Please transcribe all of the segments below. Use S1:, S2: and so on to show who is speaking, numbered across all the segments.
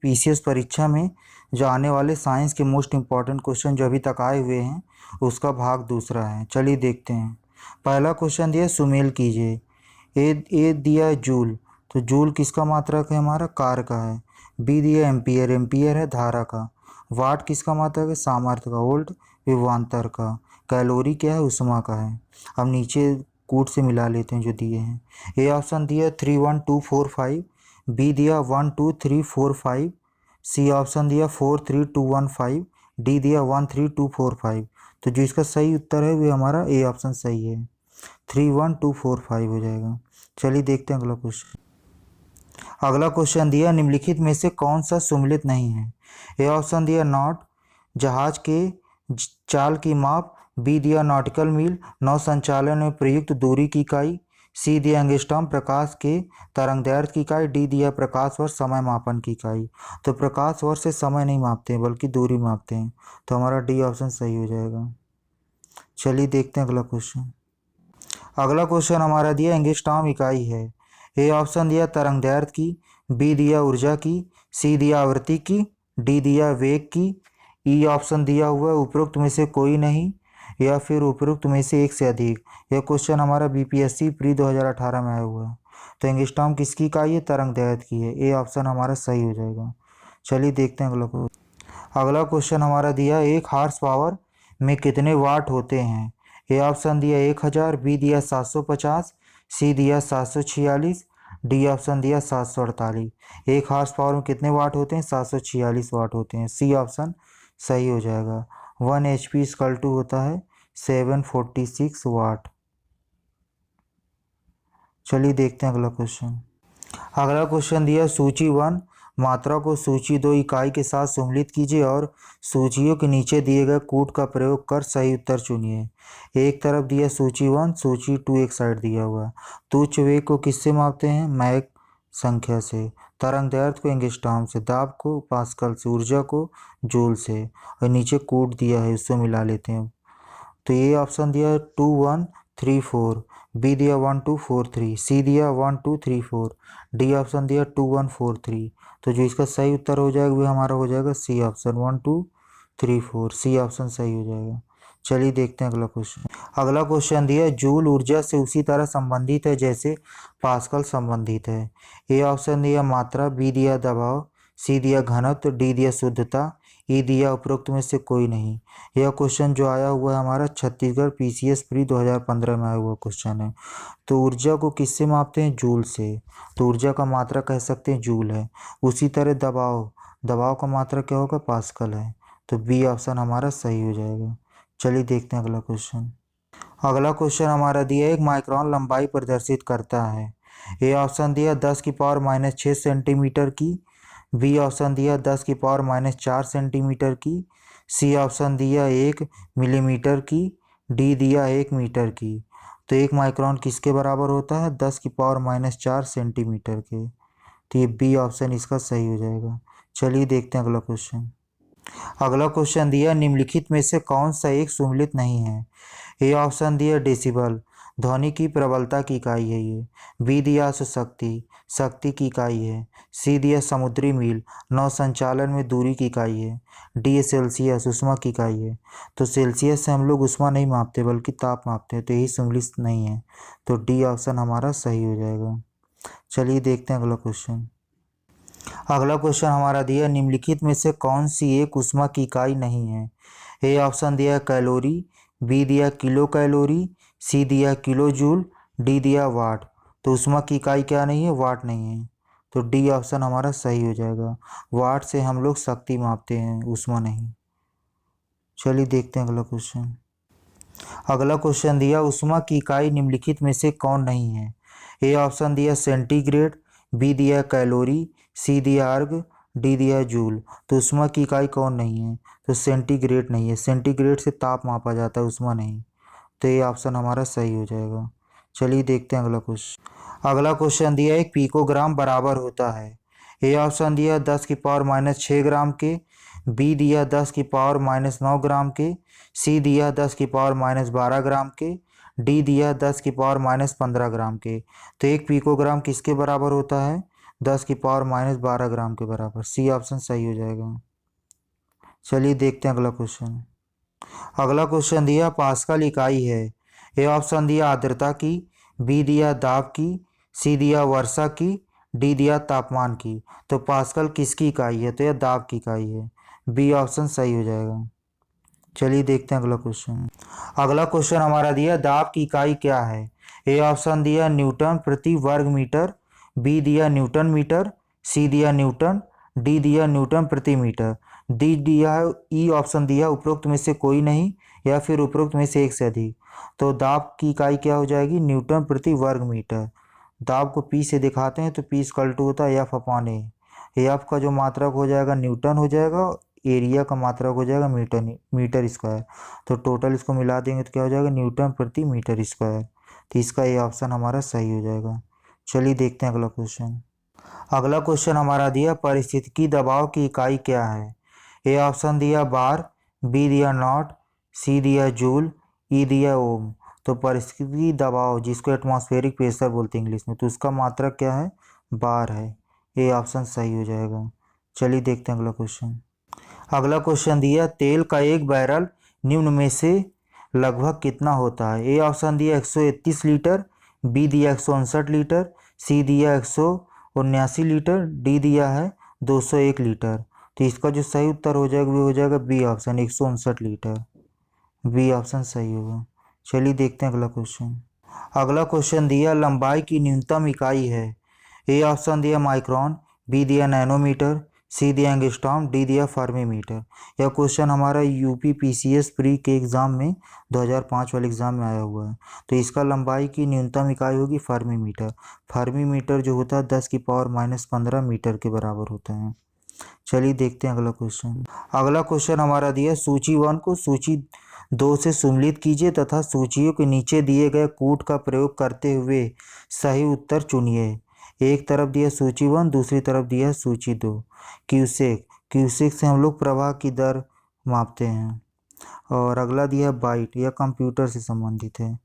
S1: PCS परीक्षा में जो आने वाले साइंस के मोस्ट इम्पॉर्टेंट क्वेश्चन जो अभी तक आए हुए हैं उसका भाग दूसरा है। चलिए देखते हैं। पहला क्वेश्चन दिया सुमेल कीजिए। ए दिया है जूल, तो जूल किसका मात्रक है? हमारा कार का है। बी दिया एम्पियर, एम्पियर है धारा का। वाट किसका मात्रक है? सामर्थ्य का। वोल्ट विभवांतर का। कैलोरी क्या है? उष्मा का है। अब नीचे कूट से मिला लेते हैं जो दिए हैं। ए ऑप्शन दिया 31245, बी दिया 12345, सी ऑप्शन दिया 43215, डी दिया 13245। तो जो इसका सही उत्तर है वो हमारा ए ऑप्शन सही है, 31245 हो जाएगा। चलिए देखते हैं अगला क्वेश्चन। अगला क्वेश्चन दिया निम्नलिखित में से कौन सा सुमेलित नहीं है? ए ऑप्शन दिया नॉट, जहाज के चाल की माप। बी दिया नॉटिकल मील, नौ संचालन में प्रयुक्त दूरी की इकाई। सी दिया एंगस्ट्रॉम, प्रकाश के तरंगदैर्घ्य की इकाई। डी दिया प्रकाश वर्ष, समय मापन की इकाई। तो प्रकाश वर्ष से समय नहीं मापते हैं बल्कि दूरी मापते हैं, तो हमारा डी ऑप्शन सही हो जाएगा। चलिए देखते हैं अगला क्वेश्चन। अगला क्वेश्चन हमारा दिया एंगस्ट्रॉम इकाई है। ए ऑप्शन दिया तरंगदैर्घ्य की, बी दिया ऊर्जा की, सी दिया आवृत्ति की, डी दिया वेग की, ई ऑप्शन दिया हुआ है उपरोक्त में से कोई नहीं, या फिर उपरोक्त में से एक से अधिक। यह क्वेश्चन हमारा बीपीएससी प्री 2018 में आया हुआ है। तो एंगस्ट्रॉम किसकी इकाई है? तरंगदैर्घ्य की है। ए ऑप्शन हमारा सही हो जाएगा। चलिए देखते हैं अगला क्वेश्चन। अगला क्वेश्चन हमारा दिया एक हार्स पावर में कितने वाट होते हैं? ए ऑप्शन दिया 1000, बी दिया 750, सी दिया 746, डी ऑप्शन दिया 748। एक हार्स पावर में कितने वाट होते हैं? 746 वाट होते हैं। सी ऑप्शन सही हो जाएगा। 1 HP इक्वल टू होता है 746 वाट। चलिए देखते हैं अगला क्वेश्चन। अगला क्वेश्चन दिया सूची 1 मात्रा को सूची 2 इकाई के साथ सम्मिलित कीजिए और सूचियों के नीचे दिए गए कूट का प्रयोग कर सही उत्तर चुनिए। एक तरफ दिया सूची 1, सूची 2 एक साइड दिया हुआ है। तो उच्च वेग को किससे मापते हैं? मैक संख्या से। तरंगदैर्घ्य को एंगस्ट्रॉम से। दाब को पास्कल से। ऊर्जा को जूल से। और नीचे कूट दिया है उससे मिला लेते हैं। तो ये ऑप्शन दिया 2134, बी दिया 1243, सी दिया 1234, डी ऑप्शन दिया 2143। तो जो इसका सही उत्तर हो जाएगा वो हमारा हो जाएगा सी ऑप्शन 1234। सी ऑप्शन सही हो जाएगा। चलिए देखते हैं अगला क्वेश्चन। अगला क्वेश्चन दिया जूल ऊर्जा से उसी तरह संबंधित है जैसे पास्कल संबंधित है। ए ऑप्शन दिया मात्रा, बी दिया दबाव, सी दिया घनत्व, डी दिया शुद्धता, ई दिया उपरोक्त में से कोई नहीं। यह क्वेश्चन जो आया हुआ है हमारा छत्तीसगढ़ पीसीएस प्री 2015 में आया हुआ क्वेश्चन है। तो ऊर्जा को किससे मापते हैं? जूल से। तो ऊर्जा का मात्रा कह सकते हैं जूल है। उसी तरह दबाव, दबाव का मात्रा क्या होगा? पास्कल है। तो बी ऑप्शन हमारा सही हो जाएगा। चलिए देखते हैं अगला क्वेश्चन। अगला क्वेश्चन हमारा दिया 1 माइक्रोन लंबाई प्रदर्शित करता है। ए ऑप्शन दिया 10⁻⁻6 सेंटीमीटर की, बी ऑप्शन दिया 10⁻⁻4 सेंटीमीटर की, सी ऑप्शन दिया 1 मिलीमीटर की, डी दिया 1 मीटर की। तो 1 माइक्रोन किसके बराबर होता है? 10⁻⁻4 सेंटीमीटर के। तो ये बी ऑप्शन इसका सही हो जाएगा। चलिए देखते हैं अगला क्वेश्चन। अगला क्वेश्चन दिया निम्नलिखित में से कौन सा एक सुमेलित नहीं है? ए ऑप्शन दिया डेसिबल, ध्वनि की प्रबलता की इकाई है ये। बी दिया शक्ति, शक्ति की इकाई है। सी दिया समुद्री मील, नौ संचालन में दूरी की इकाई है। डी सेल्सियस, उष्मा की इकाई है। तो सेल्सियस से हम लोग उष्मा नहीं मापते बल्कि ताप मापते हैं, तो यही सुमेलित नहीं है। तो डी ऑप्शन हमारा सही हो जाएगा। चलिए देखते हैं अगला क्वेश्चन। अगला क्वेश्चन हमारा दिया निम्नलिखित में से कौन सी एक उष्मा की इकाई नहीं है? ए ऑप्शन दिया कैलोरी, बी दिया किलो कैलोरी, सी दिया किलो जूल, डी दिया वाट। तो उष्मा की इकाई क्या नहीं है? वाट नहीं है। तो डी ऑप्शन हमारा सही हो जाएगा। वाट से हम लोग शक्ति मापते हैं, उष्मा नहीं। चलिए देखते हैं अगला क्वेश्चन। अगला क्वेश्चन दिया उष्मा की इकाई निम्नलिखित में से कौन नहीं है? ए ऑप्शन दिया सेंटीग्रेड, बी दिया कैलोरी, सी दिया अर्ग, डी दिया जूल। तो उष्मा की इकाई कौन नहीं है? तो सेंटीग्रेड नहीं है। सेंटीग्रेड से ताप मापा जाता है, उष्मा नहीं। तो ये ऑप्शन हमारा सही हो जाएगा। चलिए देखते हैं अगला क्वेश्चन। अगला क्वेश्चन दिया एक पिकोग्राम बराबर होता है। ए ऑप्शन दिया 10⁻⁻6 ग्राम के, बी दिया 10⁻⁻9 ग्राम के, सी दिया 10⁻⁻12 ग्राम के, डी दिया 10⁻⁻15 ग्राम के। तो एक पिकोग्राम किसके बराबर होता है? 10⁻12 ग्राम के बराबर। सी ऑप्शन सही हो जाएगा। चलिए देखते हैं अगला क्वेश्चन। अगला क्वेश्चन दिया पास्कल इकाई है। ए ऑप्शन दिया आर्द्रता की, बी दिया दाब की, सी दिया वर्षा की, डी दिया तापमान की। तो पास्कल किसकी इकाई है? तो यह दाब की इकाई है। बी ऑप्शन सही हो जाएगा। चलिए देखते हैं अगला क्वेश्चन। अगला क्वेश्चन हमारा दिया दाब की इकाई क्या है। ए ऑप्शन दिया न्यूटन प्रति वर्ग मीटर, बी दिया न्यूटन मीटर, सी दिया न्यूटन, डी दिया न्यूटन प्रति मीटर। डी दिया है, ई ऑप्शन दिया उपरोक्त में से कोई नहीं या फिर उपरोक्त में से एक से अधिक। तो दाब की इकाई क्या हो जाएगी? न्यूटन प्रति वर्ग मीटर। दाब को पी से दिखाते हैं तो पी इक्वल टू होता है एफ अपॉन ए। एफ का जो मात्रक हो जाएगा न्यूटन हो जाएगा, एरिया का मात्रक हो जाएगा मीटर स्क्वायर। तो टोटल इसको मिला देंगे तो क्या हो जाएगा? न्यूटन प्रति मीटर स्क्वायर। तो इसका ये ऑप्शन हमारा सही हो जाएगा। चलिए देखते हैं अगला क्वेश्चन। अगला क्वेश्चन हमारा दिया परिस्थितिकी दबाव की इकाई क्या है। ए ऑप्शन दिया बार, बी दिया नॉट, सी दिया जूल, ई दिया ओम। तो परिस्थितिकी दबाव जिसको एटमॉस्फेरिक प्रेशर बोलते हैं इंग्लिश में, तो उसका मात्रक क्या है? बार है। ए ऑप्शन सही हो जाएगा। चलिए देखते हैं अगला क्वेश्चन। अगला क्वेश्चन दिया तेल का एक बैरल निम्न में से लगभग कितना होता है। ए ऑप्शन दिया 131 लीटर, बी दिया 159 लीटर, सी दिया 179 लीटर, डी दिया है 201 लीटर। तो इसका जो सही उत्तर हो जाएगा वो हो जाएगा B option 159 litre. B option सही होगा। चलिए देखते हैं अगला क्वेश्चन। अगला क्वेश्चन दिया लंबाई की न्यूनतम इकाई है। ए ऑप्शन दिया माइक्रोन, बी दिया नैनोमीटर, सी दिया एंगस्ट्रॉम, डी दिया फर्मीमीटर। यह क्वेश्चन हमारा यूपी पीसीएस प्री के एग्ज़ाम में 2005 वाले एग्ज़ाम में आया हुआ है। तो इसका लंबाई की न्यूनतम इकाई होगी फर्मीमीटर। फर्मीमीटर जो होता है 10⁻−15 मीटर के बराबर होता है। चलिए देखते हैं अगला क्वेश्चन। अगला क्वेश्चन हमारा दिया सूची 1 को सूची 2 से सम्मिलित कीजिए तथा सूचियों के नीचे दिए गए कूट का प्रयोग करते हुए सही उत्तर चुनिए। एक तरफ दिया सूची 1, दूसरी तरफ दिया सूची 2। क्यूसेक से हम लोग प्रवाह की दर मापते हैं। और अगला दिया बाइट, यह कंप्यूटर से संबंधित है।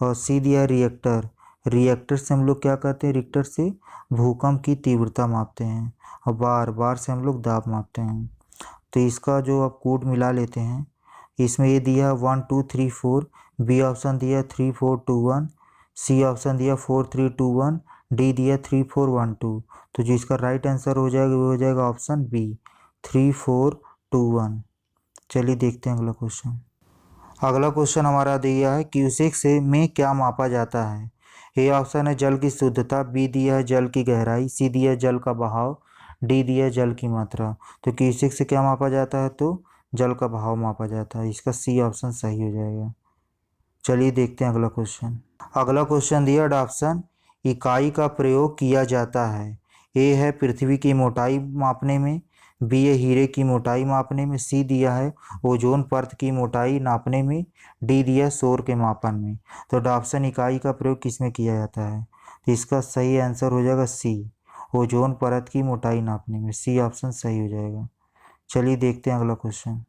S1: और सी दिया रिएक्टर से हम लोग क्या करते हैं? रिएक्टर से भूकंप की तीव्रता मापते हैं। और बार से हम लोग दाब मापते हैं। तो इसका जो आप कोड मिला लेते हैं, इसमें ये दिया 1 2 3 4, बी ऑप्शन दिया 3 4 2 1, सी ऑप्शन दिया 4 3 2 1, डी दिया 3 4 1 2। तो जो इसका राइट आंसर हो जाएगा वो हो जाएगा ऑप्शन बी 3 4 2 1। चलिए देखते हैं अगला क्वेश्चन। अगला क्वेश्चन हमारा दिया है क्यूसेक से में क्या मापा जाता है। ए ऑप्शन है जल की शुद्धता, बी दिया है जल की गहराई, सी दिया है जल का बहाव, डी दिया है जल की मात्रा। तो क्यूसेक से क्या मापा जाता है? तो जल का बहाव मापा जाता है। इसका सी ऑप्शन सही हो जाएगा। चलिए देखते हैं अगला क्वेश्चन। अगला क्वेश्चन दिया डाप्सन इकाई का प्रयोग किया जाता है। ए है पृथ्वी की मोटाई मापने में, बी है हीरे की मोटाई मापने में, सी दिया है ओजोन परत की मोटाई नापने में, डी दिया शोर के मापन में। तो डाप्सन इकाई का प्रयोग किस में किया जाता है? तो इसका सही आंसर हो जाएगा सी, ओजोन परत की मोटाई नापने में। सी ऑप्शन सही हो जाएगा। चलिए देखते हैं अगला क्वेश्चन।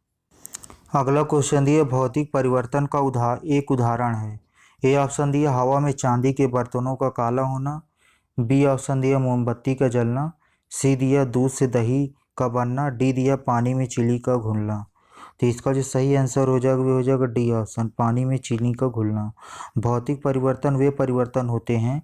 S1: अगला क्वेश्चन दिया भौतिक परिवर्तन का एक उदाहरण है। ए ऑप्शन दिया हवा में चांदी के बर्तनों का काला होना, बी ऑप्शन दिया मोमबत्ती का जलना, सी दिया दूध से दही का बनना, डी दिया पानी में चीनी का घुलना। तो इसका जो सही आंसर हो जाएगा वो हो जाएगा डी ऑप्शन, पानी में चीनी का घुलना। भौतिक परिवर्तन वे परिवर्तन होते हैं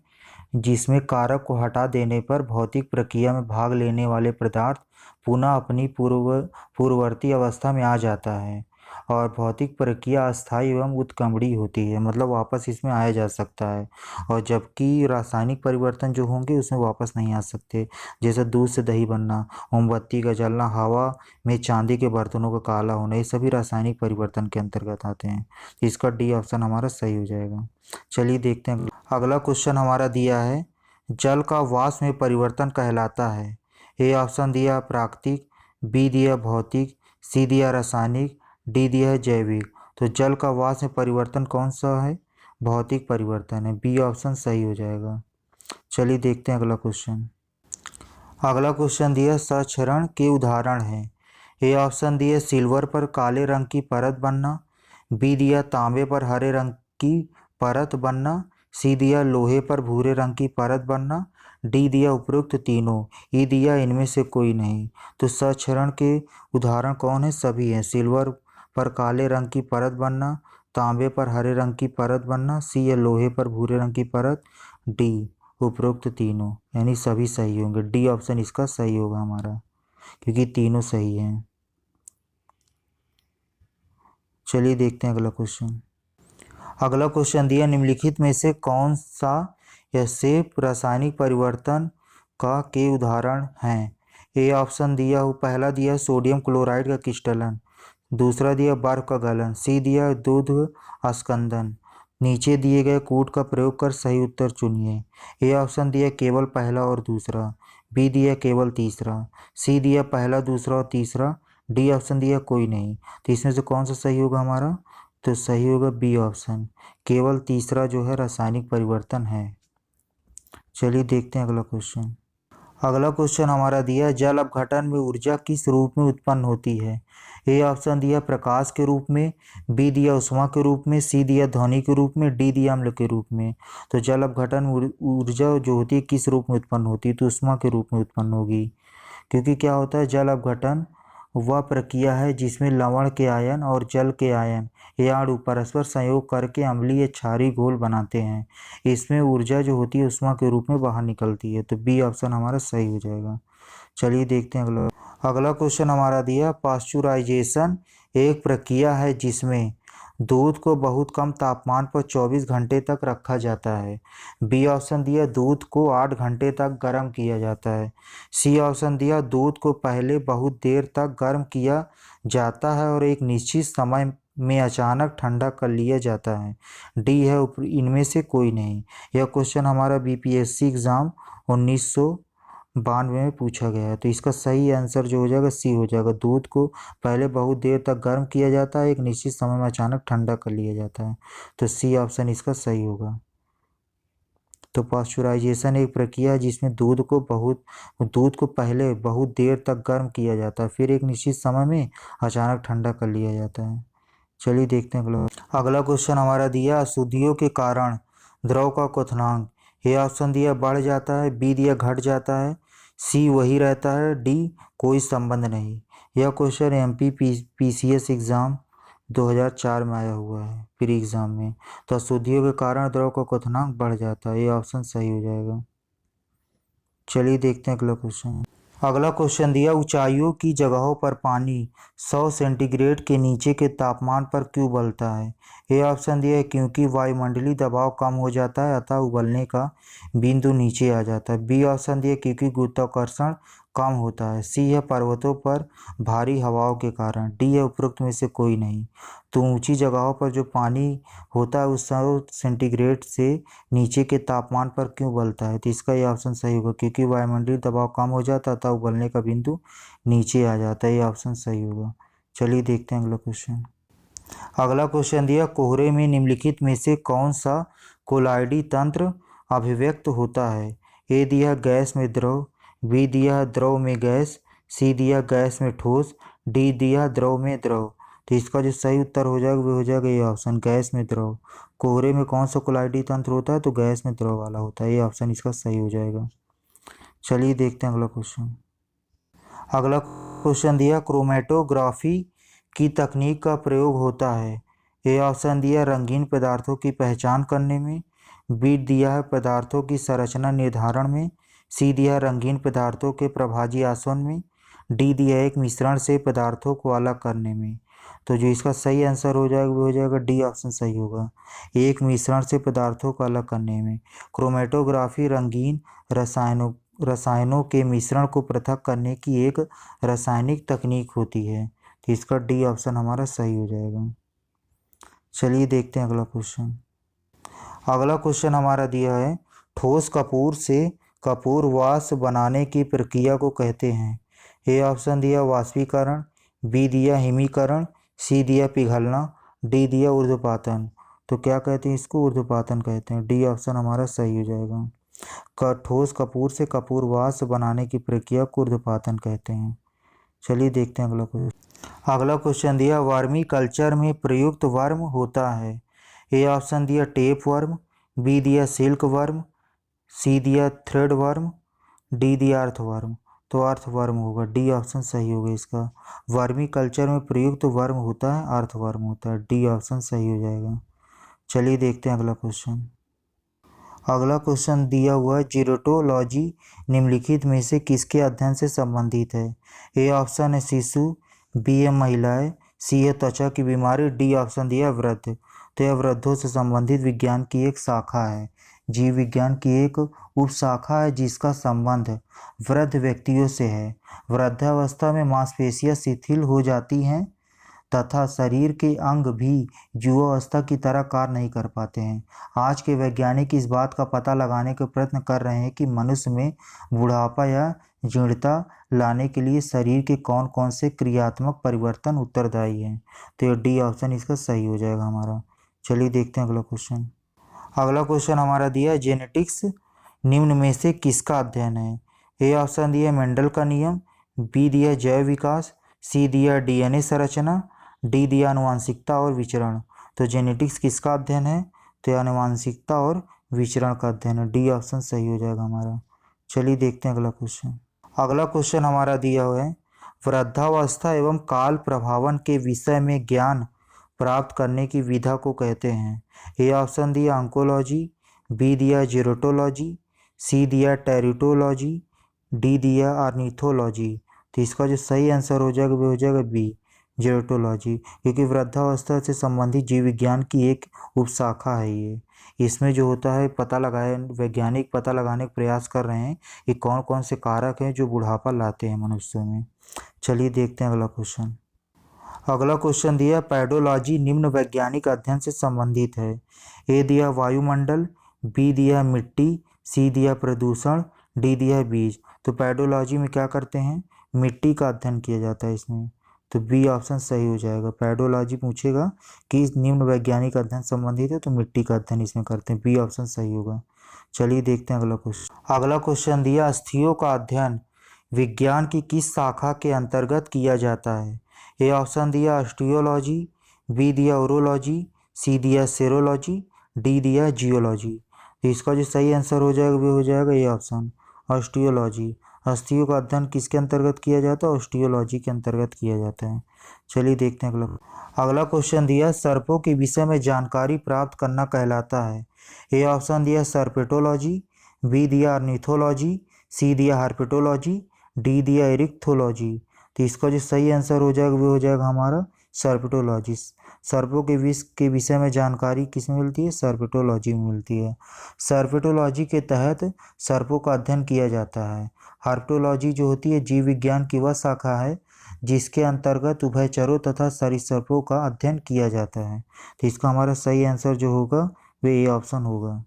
S1: जिसमें कारक को हटा देने पर भौतिक प्रक्रिया में भाग लेने वाले पदार्थ पुनः अपनी पूर्ववर्ती अवस्था में आ जाता है। और भौतिक प्रक्रिया अस्थायी एवं उत्क्रमणीय होती है, मतलब वापस इसमें आया जा सकता है। और जबकि रासायनिक परिवर्तन जो होंगे उसमें वापस नहीं आ सकते, जैसे दूध से दही बनना, मोमबत्ती का जलना, हवा में चांदी के बर्तनों का काला होना, ये सभी रासायनिक परिवर्तन के अंतर्गत आते हैं। इसका डी ऑप्शन हमारा सही हो जाएगा। चलिए देखते हैं अगला क्वेश्चन हमारा दिया है जल का वाष्प में परिवर्तन कहलाता है। ए ऑप्शन दिया प्राकृतिक, बी दिया भौतिक, सी दिया रासायनिक, डी दिया है जैविक। तो जल का वाष्प में परिवर्तन कौन सा है? भौतिक परिवर्तन है। बी ऑप्शन सही हो जाएगा। चलिए देखते हैं अगला क्वेश्चन। अगला क्वेश्चन दिया सक्षरण के उदाहरण है। ए ऑप्शन दिया सिल्वर पर काले रंग की परत बनना, बी दिया तांबे पर हरे रंग की परत बनना, सी दिया लोहे पर भूरे रंग की परत बनना, डी दिया उपरोक्त तीनों, ई दिया इनमें से कोई नहीं। तो सक्षरण के उदाहरण कौन है? सभी हैं। सिल्वर पर काले रंग की परत बनना, तांबे पर हरे रंग की परत बनना, सी है लोहे पर भूरे रंग की परत, डी उपरोक्त तीनों, यानी सभी सही होंगे। डी ऑप्शन इसका सही होगा हमारा, क्योंकि तीनों सही हैं। चलिए देखते हैं अगला क्वेश्चन। अगला क्वेश्चन दिया, निम्नलिखित में से कौन सा या सिर्फ रासायनिक परिवर्तन का के उदाहरण हैं? ए ऑप्शन दिया हो, पहला दिया सोडियम क्लोराइड का क्रिस्टलन, दूसरा दिया बर्फ का गलन, सी दिया दूध अस्कंदन। नीचे दिए गए कोड का प्रयोग कर सही उत्तर चुनिए। ए ऑप्शन दिया केवल पहला और दूसरा, बी दिया केवल तीसरा, सी दिया पहला दूसरा और तीसरा, डी ऑप्शन दिया कोई नहीं। तो इसमें से कौन सा सही होगा हमारा? तो सही होगा बी ऑप्शन, केवल तीसरा जो है रासायनिक परिवर्तन है। चलिए देखते हैं अगला क्वेश्चन। अगला क्वेश्चन हमारा दिया, जल अपघटन में ऊर्जा किस रूप में उत्पन्न होती है? ए ऑप्शन दिया प्रकाश के रूप में, बी दिया उष्मा के रूप में, सी दिया ध्वनि के रूप में, डी दिया अम्ल के रूप में। तो जल अपघटन ऊर्जा जो होती है किस रूप में उत्पन्न होती है? तो उष्मा के रूप में उत्पन्न होगी, क्योंकि क्या होता है, जल अपघटन वह प्रक्रिया है जिसमें लवण के आयन और जल के आयन या अणु परस्पर संयोग करके अम्लीय क्षारीय घोल बनाते हैं। इसमें ऊर्जा जो होती है उष्मा के रूप में बाहर निकलती है। तो बी ऑप्शन हमारा सही हो जाएगा। चलिए देखते हैं अगला क्वेश्चन हमारा दिया, पास्चुराइजेशन एक प्रक्रिया है जिसमें दूध को बहुत कम तापमान पर 24 घंटे तक रखा जाता है। बी ऑप्शन दिया दूध को 8 घंटे तक गर्म किया जाता है, सी ऑप्शन दिया दूध को पहले बहुत देर तक गर्म किया जाता है और एक निश्चित समय में अचानक ठंडा कर लिया जाता है, डी है इनमें से कोई नहीं। यह क्वेश्चन हमारा बीपीएससी एग्ज़ाम 1992 में पूछा गया है। तो इसका सही आंसर जो हो जाएगा सी हो जाएगा, दूध को पहले बहुत देर तक गर्म किया जाता है, एक निश्चित समय में अचानक ठंडा कर लिया जाता है। तो सी ऑप्शन इसका सही होगा। तो पास्चुराइजेशन एक प्रक्रिया है जिसमें दूध को पहले बहुत देर तक गर्म किया जाता है, फिर एक निश्चित समय में अचानक ठंडा कर लिया जाता है। चलिए देखते हैं अगला क्वेश्चन हमारा दिया, अशुद्धियों के कारण द्रव का क्वथनांक। ए ऑप्शन दिया बढ़ जाता है, बी दिया घट जाता है, सी वही रहता है, डी कोई संबंध नहीं। यह क्वेश्चन एमपी पीसीएस एग्ज़ाम 2004 में आया हुआ है, प्री एग्ज़ाम में। तो अशुद्धियों के कारण द्रव का क्वथनांक बढ़ जाता है, ये ऑप्शन सही हो जाएगा। चलिए देखते हैं अगला क्वेश्चन। अगला क्वेश्चन दिया, ऊंचाइयों की जगहों पर पानी 100 सेंटीग्रेड के नीचे के तापमान पर क्यों उबलता है? ए ऑप्शन दिया है क्योंकि वायुमंडलीय दबाव कम हो जाता है अतः उबलने का बिंदु नीचे आ जाता है, बी ऑप्शन दिया क्योंकि गुरुत्वाकर्षण कम होता है, सी है पर्वतों पर भारी हवाओं के कारण, डी है उपरोक्त में से कोई नहीं। तो ऊंची जगहों पर जो पानी होता है उस 100 सेंटीग्रेड से नीचे के तापमान पर क्यों उबलता है? तो इसका ये ऑप्शन सही होगा, क्योंकि वायुमंडलीय दबाव कम हो जाता है तब उबलने का बिंदु नीचे आ जाता है, ये ऑप्शन सही होगा। चलिए देखते हैं अगला क्वेश्चन। अगला क्वेश्चन दिया, कोहरे में निम्नलिखित में से कौन सा कोलाइडी तंत्र अभिव्यक्त होता है? ए दिया गैस में द्रव, बी दिया द्रव में गैस, सी दिया गैस में ठोस, डी दिया द्रव में द्रव। तो इसका जो सही उत्तर हो जाएगा वो हो जाएगा ये ऑप्शन, गैस में द्रव। कोहरे में कौन सा कोलाइडी तंत्र होता है? तो गैस में द्रव वाला होता है, ये ऑप्शन इसका सही हो जाएगा। चलिए देखते हैं अगला क्वेश्चन। अगला क्वेश्चन दिया, क्रोमेटोग्राफी की तकनीक का प्रयोग होता है। ए ऑप्शन दिया रंगीन पदार्थों की पहचान करने में, बी दिया है पदार्थों की संरचना निर्धारण में, सी दिया रंगीन पदार्थों के प्रभाजी आसवन में, डी दिया एक मिश्रण से पदार्थों को अलग करने में। तो जो इसका सही आंसर हो जाएगा वो हो जाएगा डी ऑप्शन सही होगा, एक मिश्रण से पदार्थों को अलग करने में। क्रोमेटोग्राफी रंगीन रसायनों के मिश्रण को पृथक करने की एक रासायनिक तकनीक होती है। तो इसका डी ऑप्शन हमारा सही हो जाएगा। चलिए देखते हैं अगला क्वेश्चन। अगला क्वेश्चन हमारा दिया है, ठोस कपूर से कपूर वाष्प बनाने की प्रक्रिया को कहते हैं। ए ऑप्शन दिया वाष्पीकरण, बी दिया हिमीकरण, सी दिया पिघलना, डी दिया ऊर्ध्वपातन। तो क्या कहते हैं इसको? ऊर्ध्वपातन कहते हैं, डी ऑप्शन हमारा सही हो जाएगा। ठोस कपूर से कपूर वाष्प बनाने की प्रक्रिया को ऊर्ध्वपातन कहते हैं। चलिए देखते हैं अगला क्वेश्चन। अगला क्वेश्चन दिया, वर्मी कल्चर में प्रयुक्त वर्म होता है। ए ऑप्शन दिया टेप वर्म, बी दिया सिल्क वर्म, सी दिया थ्रेड वर्म, डी दिया अर्थवर्म। तो अर्थवर्म होगा, डी ऑप्शन सही होगा इसका। वर्मी कल्चर में प्रयुक्त वर्म होता है अर्थवर्म होता है, डी ऑप्शन सही हो जाएगा। चलिए देखते हैं अगला क्वेश्चन। अगला क्वेश्चन दिया हुआ है जीरोटोलॉजी निम्नलिखित में से किसके अध्ययन से संबंधित है? ए ऑप्शन है शिशु, बी है महिलाएं, सी है त्वचा की बीमारी, डी ऑप्शन दिया है वृद्ध। तो यह वृद्धों से संबंधित विज्ञान की एक शाखा है, जीव विज्ञान की एक उपशाखा है जिसका संबंध वृद्ध व्यक्तियों से है। वृद्धावस्था में मांसपेशियां शिथिल हो जाती हैं तथा शरीर के अंग भी युवावस्था की तरह कार्य नहीं कर पाते हैं। आज के वैज्ञानिक इस बात का पता लगाने का प्रयत्न कर रहे हैं कि मनुष्य में बुढ़ापा या जीर्णता लाने के लिए शरीर के कौन कौन से क्रियात्मक परिवर्तन उत्तरदायी हैं। तो ये डी ऑप्शन इसका सही हो जाएगा हमारा। चलिए देखते हैं अगला क्वेश्चन। अगला क्वेश्चन हमारा दिया है जेनेटिक्स निम्न में से किसका अध्ययन है? ए ऑप्शन दिया मेंडल का नियम, बी दिया जैव विकास, सी दिया डीएनए संरचना, डी दिया आनुवांशिकता और विचरण। तो जेनेटिक्स किसका अध्ययन है? तो आनुवांशिकता और विचरण का अध्ययन है, डी ऑप्शन सही हो जाएगा हमारा। चलिए देखते हैं अगला क्वेश्चन। अगला क्वेश्चन हमारा दिया हुआ है वृद्धावस्था एवं काल प्रभावन के विषय में ज्ञान प्राप्त करने की विधा को कहते हैं। ए ऑप्शन दिया ऑन्कोलॉजी, बी दिया जीरोटोलॉजी, सी दिया टेरिटोलॉजी, डी दिया ऑर्निथोलॉजी। तो इसका जो सही आंसर हो जाएगा वो हो जाएगा बी जीरोटोलॉजी, क्योंकि वृद्धावस्था से संबंधित जीव विज्ञान की एक उपशाखा है ये। इसमें जो होता है पता लगाए वैज्ञानिक पता लगाने का प्रयास कर रहे हैं कि कौन कौन से कारक हैं जो बुढ़ापा लाते हैं मनुष्यों में। चलिए देखते हैं अगला क्वेश्चन। अगला क्वेश्चन दिया पैडोलॉजी निम्न वैज्ञानिक अध्ययन से संबंधित है। ए दिया वायुमंडल, बी दिया मिट्टी, सी दिया प्रदूषण, डी दिया बीज। तो पैडोलॉजी में क्या करते हैं? मिट्टी का अध्ययन किया जाता है इसमें, तो बी ऑप्शन सही हो जाएगा। पैडोलॉजी पूछेगा कि निम्न वैज्ञानिक अध्ययन संबंधित है तो मिट्टी का अध्ययन इसमें करते हैं, बी ऑप्शन सही होगा। चलिए देखते हैं अगला क्वेश्चन। अगला क्वेश्चन दिया अस्थियों का अध्ययन विज्ञान की किस शाखा के अंतर्गत किया जाता है? ए ऑप्शन दिया ऑस्टियोलॉजी, बी दिया ऊरोलॉजी, सी दिया सेरोलॉजी, डी दिया जियोलॉजी। तो इसका जो सही आंसर हो जाएगा वो हो जाएगा ए ऑप्शन ऑस्टियोलॉजी। अस्थियों का अध्ययन किसके अंतर्गत किया जाता है? ऑस्टियोलॉजी के अंतर्गत किया जाता है। चलिए देखते हैं अगला क्वेश्चन दिया सर्पों के विषय में जानकारी प्राप्त करना कहलाता है। ए ऑप्शन दिया सर्पेटोलॉजी, बी दिया ऑर्निथोलॉजी, सी दिया हार्पेटोलॉजी, डी दिया एरिक्थोलॉजी। तो इसका जो सही आंसर हो जाएगा वो हो जाएगा हमारा सर्पेटोलॉजी। सर्पों के विष के विषय में जानकारी किसमें मिलती है? सर्पेटोलॉजी में मिलती है। सर्पेटोलॉजी के तहत सर्पों का अध्ययन किया जाता है। हार्पेटोलॉजी जो होती है जीव विज्ञान की वह शाखा है जिसके अंतर्गत उभयचरों तथा सरीसृपों का अध्ययन किया जाता है। तो इसका हमारा सही आंसर जो होगा वो ए ऑप्शन होगा।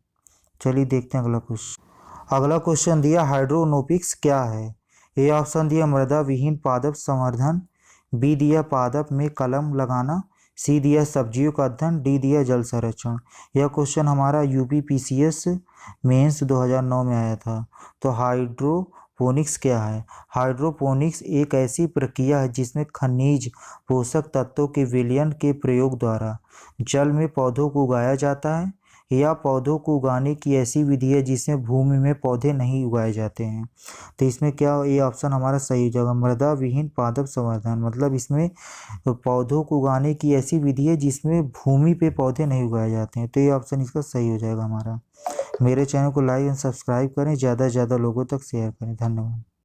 S1: चलिए देखते हैं अगला क्वेश्चन। अगला क्वेश्चन दिया हाइड्रोनोपिक्स क्या है? ए ऑप्शन दिया मृदा विहीन पादप संवर्धन, बी दिया पादप में कलम लगाना, सी दिया सब्जियों का अध्ययन, डी दिया जल संरक्षण। यह क्वेश्चन हमारा यूपीपीसीएस मेंस 2009 में आया था। तो हाइड्रोपोनिक्स क्या है? हाइड्रोपोनिक्स एक ऐसी प्रक्रिया है जिसमें खनिज पोषक तत्वों के विलयन के प्रयोग द्वारा जल में पौधों को उगाया जाता है, या पौधों को उगाने की ऐसी विधि है जिसमें भूमि में पौधे नहीं उगाए जाते हैं। तो इसमें क्या ये ऑप्शन हमारा सही हो जाएगा, मृदा विहीन पादप संवर्धन। मतलब इसमें पौधों को उगाने की ऐसी विधि है जिसमें भूमि पे पौधे नहीं उगाए जाते हैं। तो ये ऑप्शन इसका सही हो जाएगा हमारा। मेरे चैनल को लाइक एंड सब्सक्राइब करें, ज़्यादा से ज़्यादा लोगों तक शेयर करें। धन्यवाद।